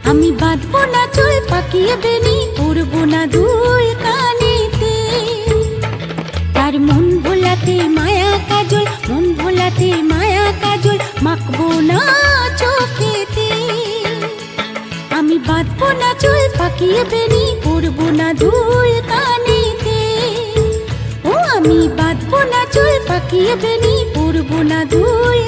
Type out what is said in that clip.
আমি বাঁধবো না চুল পাকিয়ে বেনি, পরবো না দুল কানেতে। তার মন ভোলাতে মায়া কাজল, মন ভোলাতে মায়া কাজল, মাখবো না চোখেতে। আমি বাঁধবো না চুল পাকিয়ে বেনি, পরবো না দুল কানেতে। ও আমি বাঁধবো না চুল পাকিয়ে বেনি, পরবো না দুল